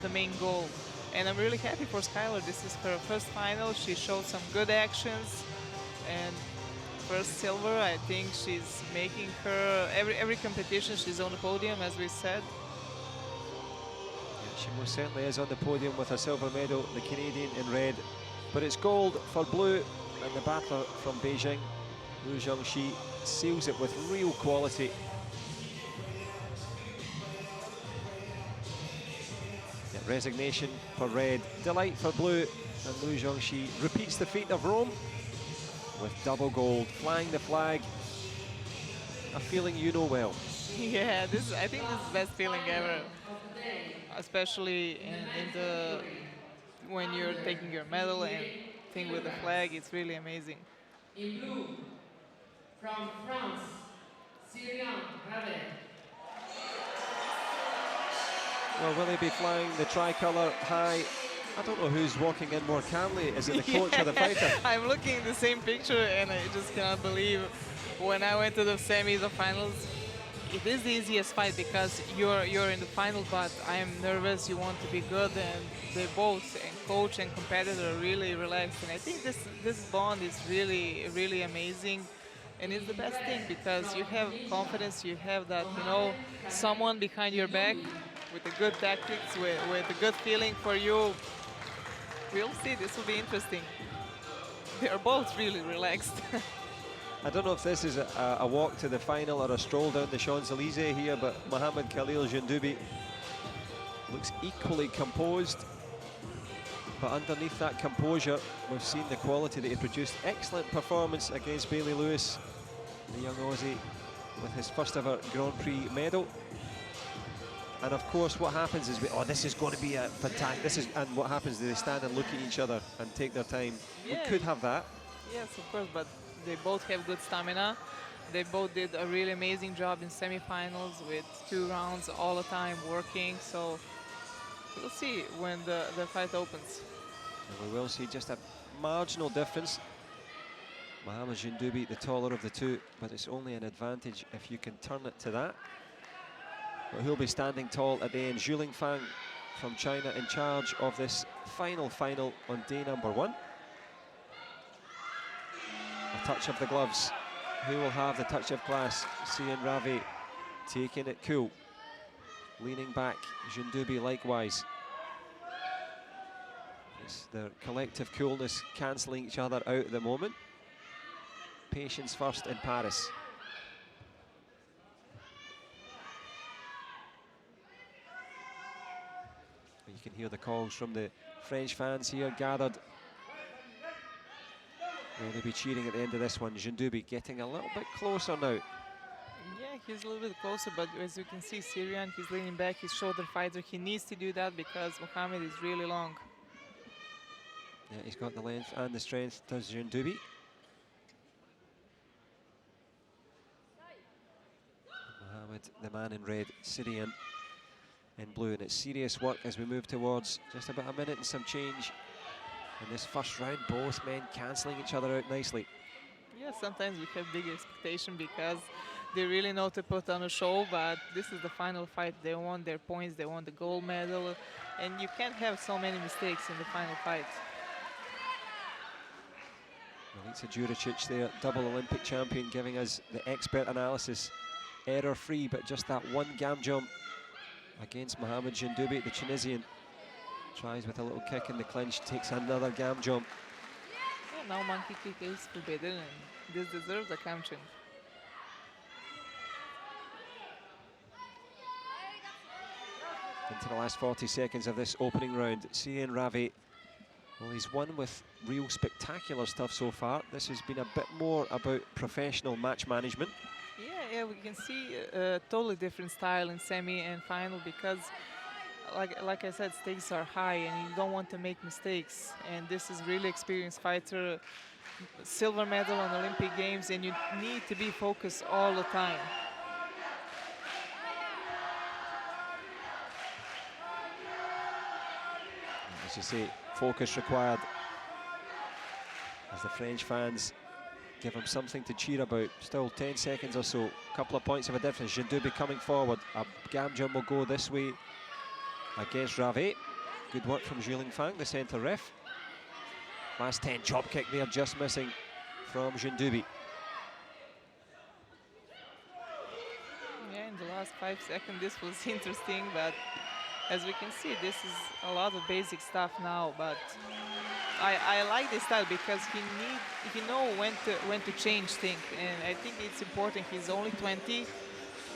the main goal. And I'm really happy for Skylar. This is her first final. She showed some good actions. And first silver, I think she's making her, every competition she's on the podium, as we said. Yeah, she most certainly is on the podium with a silver medal, the Canadian in red. But it's gold for blue, and the battler from Beijing, Liu Zhongxi, seals it with real quality. Yeah, resignation for red, delight for blue, and Liu Zhongxi repeats the feat of Rome with double gold, flying the flag, a feeling you know well. Yeah, I think this is the best feeling ever, especially when you're taking your medal and thing with the flag. It's really amazing. In blue, from France, RAVET. Well, will he be flying the tricolour high? I don't know who's walking in more calmly. Is it the coach or the fighter? I'm looking at the same picture and I just cannot believe when I went to the semis, the finals. It is the easiest fight because you're in the final, but I am nervous. You want to be good, and they both, and coach and competitor, are really relaxed. And I think this bond is really amazing, and it's the best thing because you have confidence. You have that, someone behind your back with the good tactics, with a good feeling for you. We'll see. This will be interesting. They are both really relaxed. I don't know if this is a walk to the final or a stroll down the Champs-Élysées here, but Mohamed Khalil Jendoubi looks equally composed. But underneath that composure, we've seen the quality that he produced. Excellent performance against Bailey Lewis, the young Aussie, with his first ever Grand-Prix medal. And of course, what happens is, this is going to be a fantastic, and what happens is they stand and look at each other and take their time. Yeah. We could have that. Yes, of course, but they both have good stamina. They both did a really amazing job in semifinals with 2 rounds all the time working. So we'll see when the fight opens. And we will see just a marginal difference. Mohamed Jendoubi, the taller of the two, but it's only an advantage if you can turn it to that. But who'll be standing tall at the end? Zhu Lingfang from China in charge of this final on day number 1. A touch of the gloves. Who will have the touch of class? Sian Ravi taking it cool. Leaning back, Jendoubi likewise. It's their collective coolness cancelling each other out at the moment. Patience first in Paris. You can hear the calls from the French fans here gathered. Will they be cheering at the end of this one? Jendoubi getting a little bit closer now. Yeah, he's a little bit closer, but as you can see, Syrian, he's leaning back, he's shoulder fighter. He needs to do that because Mohamed is really long. Yeah, he's got the length and the strength, does Jendoubi. Mohamed, the man in red, Syrian in blue, and it's serious work as we move towards just about a minute and some change. In this first round, both men cancelling each other out nicely. Yeah, sometimes we have big expectation because they really know to put on a show, but this is the final fight. They want their points, they want the gold medal, and you can't have so many mistakes in the final fight. Milica Juricic there, double Olympic champion, giving us the expert analysis. Error-free, but just that one gam jump against Mohamed Jendoubi, the Tunisian. Tries with a little kick in the clinch, takes another gam jump. Yeah, now monkey kick is forbidden, and this deserves a caution. Into the last 40 seconds of this opening round, Sian Ravi, well, he's won with real spectacular stuff so far. This has been a bit more about professional match management. Yeah, we can see a totally different style in semi and final because like I said, stakes are high and you don't want to make mistakes. And this is really experienced fighter, silver medal on Olympic Games, and you need to be focused all the time. As you say, focus required. As the French fans give him something to cheer about. Still 10 seconds or so, a couple of points of a difference. Jendoubi coming forward. A gam jump will go this way against RAVET. Good work from Zhuling Fang, the centre ref. Last 10, chop kick there, just missing from JENDOUBI. Yeah, in the last 5 seconds, this was interesting, but as we can see, this is a lot of basic stuff now. But I like this style because he know when to change things, and I think it's important. He's only 20.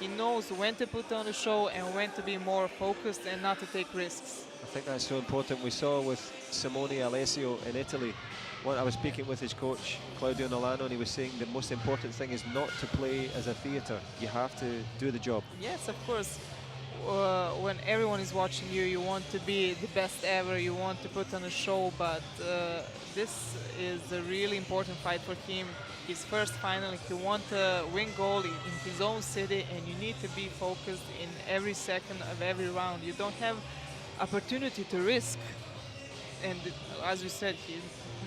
He knows when to put on the show and when to be more focused and not to take risks. I think that's so important. We saw with Simone Alessio in Italy. When I was speaking with his coach, Claudio Nolano, and he was saying the most important thing is not to play as a theatre. You have to do the job. Yes, of course. When everyone is watching you, you want to be the best ever, you want to put on a show, but this is a really important fight for him. His first final, he wants to win gold in his own city, and you need to be focused in every second of every round. You don't have opportunity to risk. And as you said,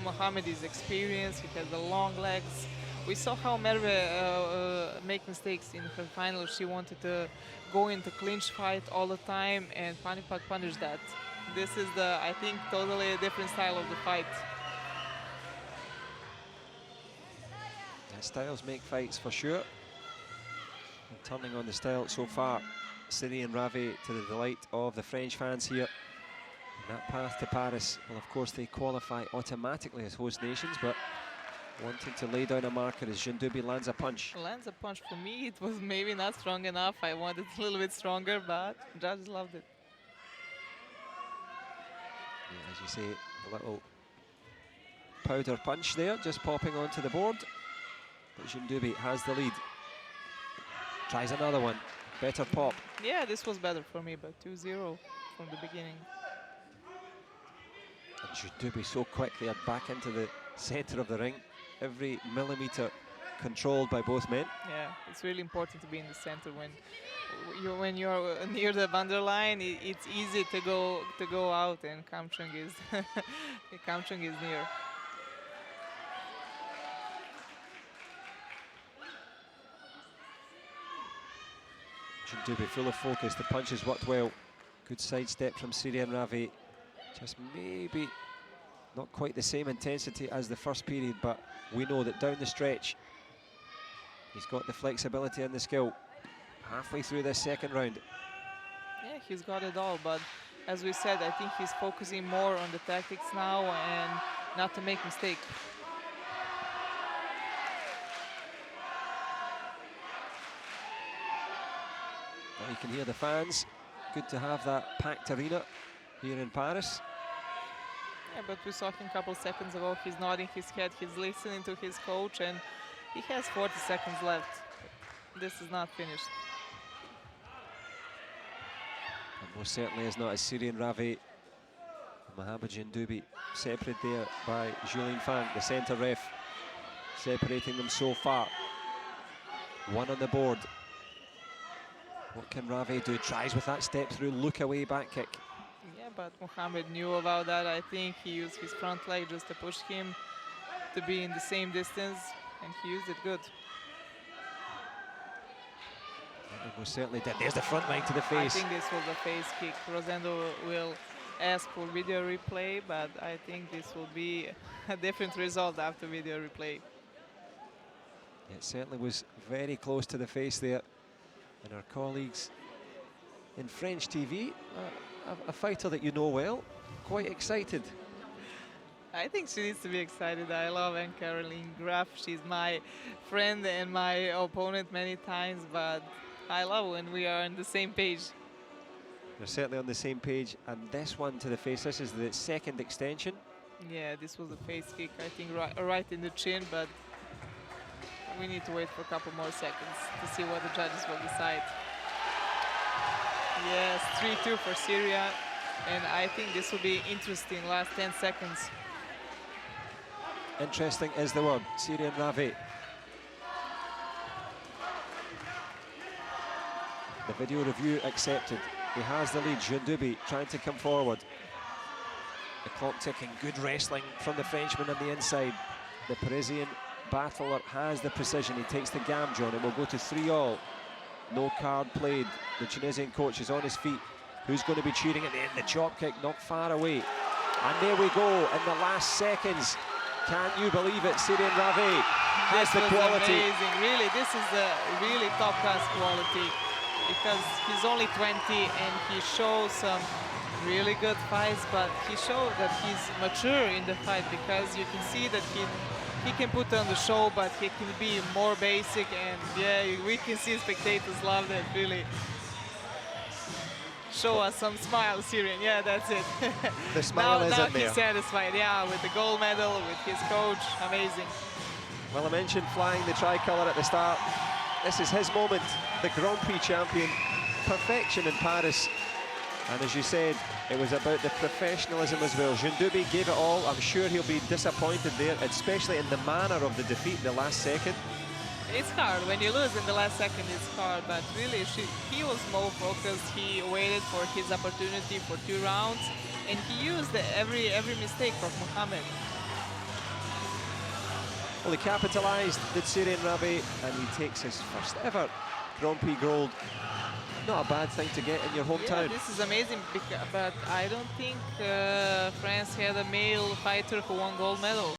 Mohamed is experienced, he has the long legs. We saw how Merve make mistakes in her final. She wanted to go into clinch fight all the time, and Panipak punished that. This is I think, totally a different style of the fight. Yeah, styles make fights for sure. And turning on the style so far, Syrian RAVET, to the delight of the French fans here. And that path to Paris, well, of course, they qualify automatically as host nations, but wanting to lay down a marker as JENDOUBI lands a punch. Lands a punch. For me, it was maybe not strong enough. I wanted a little bit stronger, but judges loved it. Yeah, as you say, a little powder punch there, just popping onto the board. But JENDOUBI has the lead. Tries another one. Better pop. Yeah, this was better for me, but 2-0 from the beginning. And JENDOUBI so quickly back into the centre of the ring. Every millimetre controlled by both men. Yeah, it's really important to be in the center when you're near the borderline. It's easy to go out, and Kamchung is Kamchung is near. JENDOUBI full of focus. The punches worked well. Good sidestep from Syrian RAVET. Just maybe not quite the same intensity as the first period, but we know that down the stretch, he's got the flexibility and the skill. Halfway through this second round. Yeah, he's got it all, but as we said, I think he's focusing more on the tactics now and not to make mistakes. Now you can hear the fans. Good to have that packed arena here in Paris. Yeah, but we saw him a couple seconds ago. He's nodding his head. He's listening to his coach, and he has 40 seconds left. This is not finished. And most certainly is not as Syrian RAVET. Mohamed JENDOUBI separated there by Zhuling Fang, the centre ref, separating them so far. One on the board. What can RAVET do? Tries with that step through, look away back kick. Yeah, but Mohamed knew about that. I think he used his front leg just to push him to be in the same distance, and he used it good. And he most certainly did. There's the front leg to the face. I think this was a face kick. Rosendo will ask for video replay, but I think this will be a different result after video replay. It certainly was very close to the face there. And our colleagues in French TV, a fighter that you know well, quite excited. I think she needs to be excited. I love Anne-Caroline Graf. She's my friend and my opponent many times, but I love when we are on the same page. They're certainly on the same page, and this one to the face, this is the second extension. Yeah, this was a face kick, I think, right in the chin, but we need to wait for a couple more seconds to see what the judges will decide. Yes, 3-2 for Syria, and I think this will be interesting last 10 seconds. Interesting is the word. Syrian RAVET. The video review accepted. He has the lead. JENDOUBI trying to come forward. The clock ticking. Good wrestling from the Frenchman on the inside. The Parisian battler has the precision. He takes the Gamjon and will go to 3-all. No card played. The Tunisian coach is on his feet. who's going to be cheering at the end. The chop kick not far away. And there we go in the last seconds. Can you believe it? Syrian RAVET has the quality. Amazing. Really, this is a really top-class quality because he's only 20 and he shows some really good fights, but he showed that he's mature in the fight because you can see that he can put on the show, but he can be more basic, and yeah, we can see spectators love that. Really show us some smiles, Syrian. Yeah, that's it. The smile is now in there. he's satisfied, yeah, with the gold medal, with his coach. Amazing. Well, I mentioned flying the tricolour at the start. This is his moment, the Grand-Prix champion. Perfection in Paris. And as you said, it was about the professionalism as well. JENDOUBI gave it all. I'm sure he'll be disappointed there, especially in the manner of the defeat in the last second. It's hard. When you lose in the last second, it's hard. But really, he was more focused. He waited for his opportunity for 2 rounds. And he used every mistake of Mohammed. Well, he capitalised, did Syrian RAVET, and he takes his first ever Grand-Prix gold. Not a bad thing to get in your hometown. Yeah, this is amazing, but I don't think France had a male fighter who won gold medal.